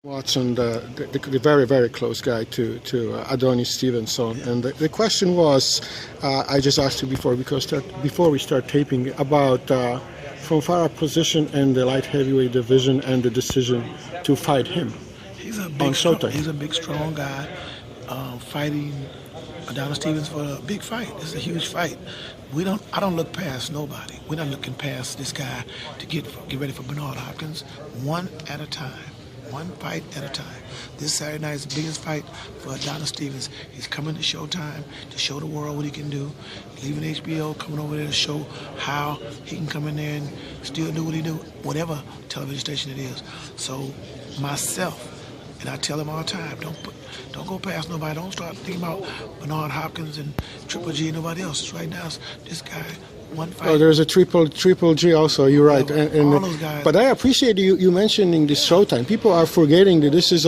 Watson, the very, very close guy to Adonis Stevenson. And the question was, I just asked you before, before we start taping, about Fonfara position in the light heavyweight division and the decision to fight him. He's a big, strong guy fighting Adonis Stevenson for a big fight. It's a huge fight. I don't look past nobody. We're not looking past this guy to get ready for Bernard Hopkins, one at a time. One fight at a time. This Saturday night is the biggest fight for Adonis Stevenson. He's coming to Showtime to show the world what he can do. Leaving HBO, coming over there to show how he can come in there and still do what he do, whatever television station it is. So myself, and I tell him all the time, don't go past nobody. Don't start thinking about Bernard Hopkins and Triple G and nobody else. It's right now, it's this guy. One fight. Oh, there's a triple G also. You're right. All those guys. But I appreciate you mentioning this Showtime. People are forgetting that this is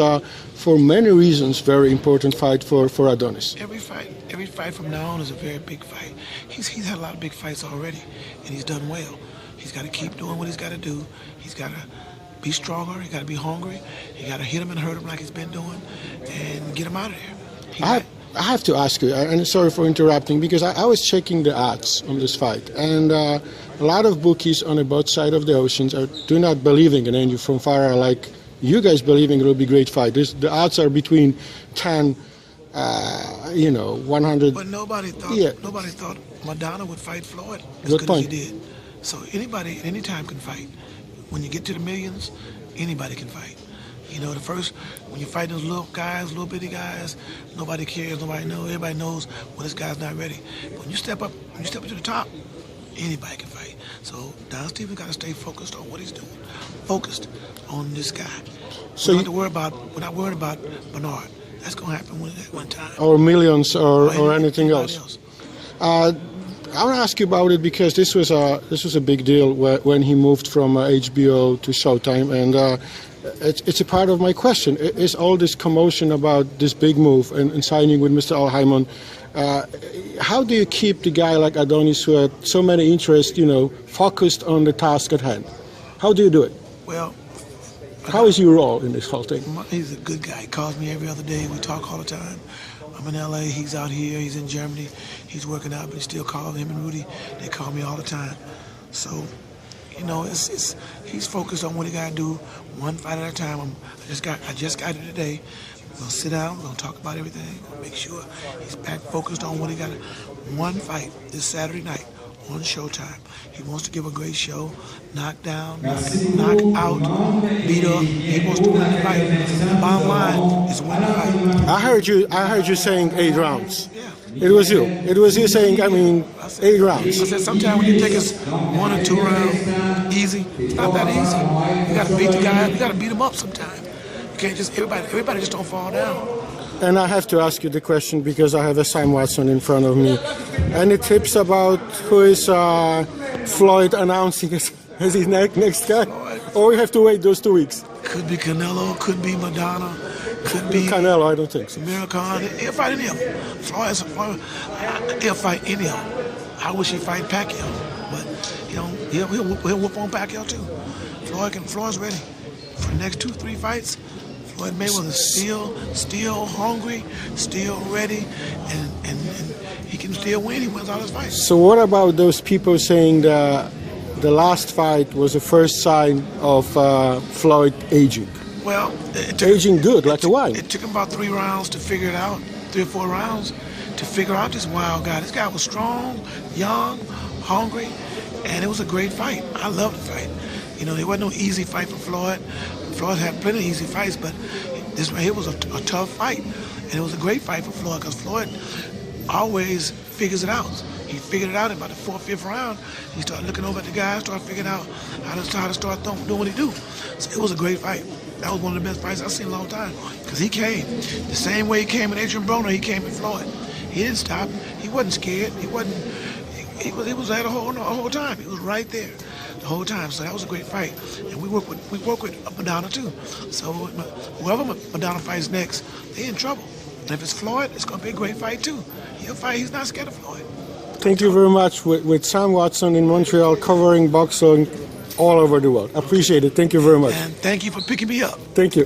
for many reasons, very important fight for Adonis. Every fight from now on is a very big fight. He's had a lot of big fights already, and he's done well. He's got to keep doing what he's got to do. He's got to be stronger. He's got to be hungry. He got to hit him and hurt him like he's been doing, and get him out of there. I have to ask you, and sorry for interrupting, because I was checking the odds on this fight, and a lot of bookies on both sides of the oceans do not believing in Andrew Fonfara like you guys believing it will be a great fight. The odds are between 10, 100. But nobody thought Madonna would fight Floyd as good as he did. So anybody at any time can fight. When you get to the millions, anybody can fight. You know, when you fight those little guys, little bitty guys, nobody cares, nobody knows, everybody knows, well, this guy's not ready. But when you step up to the top, anybody can fight. So Don Stevens got to stay focused on what he's doing, focused on this guy. So we're not worried about Bernard. That's going to happen one time. Or millions or anything else. I want to ask you about it because this was a big deal when he moved from HBO to Showtime, and it's a part of my question. Is all this commotion about this big move and signing with Mr. Al-Haymon, how do you keep the guy like Adonis, who had so many interests, focused on the task at hand? How do you do it? Well, how is your role in this whole thing? He's a good guy. He calls me every other day. We talk all the time. I'm in LA, he's out here, he's in Germany, he's working out, but he still calls him and Rudy. They call me all the time. So, he's focused on what he got to do, one fight at a time. I just got it today. We're going to sit down, we're going to talk about everything, make sure he's back focused on what he got to do. One fight this Saturday night on Showtime. He wants to give a great show, knock down, knock out, beat up. He wants to win the fight. The bottom line is win the fight. I heard you saying 8 rounds. Yeah. It was you saying, 8 rounds. I said sometimes when you think it's 1 or 2 rounds, easy, it's not that easy. You got to beat the guy, you got to beat him up sometimes. You can't just, everybody just don't fall down. And I have to ask you the question because I have a Sam Watson in front of me. Any tips about who is Floyd announcing as his next guy? Or we have to wait those 2 weeks? Could be Canelo, could be Madonna, could be Canelo, I don't think so. American. He'll fight any of them. He'll fight any of them. I wish he'd fight Pacquiao, but he'll whoop on Pacquiao too. Floyd's ready for the next 2-3 fights. Floyd Mayweather is still hungry, still ready, and he can still win. He wins all his fights. So what about those people saying the last fight was the first sign of Floyd aging? Well, aging good, like a wine. It took him about 3 rounds to figure it out, 3 or 4 rounds to figure out this wild guy. This guy was strong, young, hungry, and it was a great fight. I loved the fight. There wasn't no easy fight for Floyd. Floyd had plenty of easy fights, but this right here was a tough fight. And it was a great fight for Floyd because Floyd always figures it out. He figured it out in about the 4th, 5th round. He started looking over at the guy, started figuring out how to start doing what he do. So it was a great fight. That was one of the best fights I've seen in a long time because he came the same way he came in Adrian Broner. He came in Floyd. He didn't stop. He wasn't scared. He was there the whole time. He was right there the whole time. So that was a great fight. And we work with Madonna too. So whoever Madonna fights next, they're in trouble. And if it's Floyd, it's going to be a great fight too. He'll fight. He's not scared of Floyd. Thank you very much. With Sam Watson in Montreal, covering boxing all over the world. Appreciate it. Thank you very much. And thank you for picking me up. Thank you.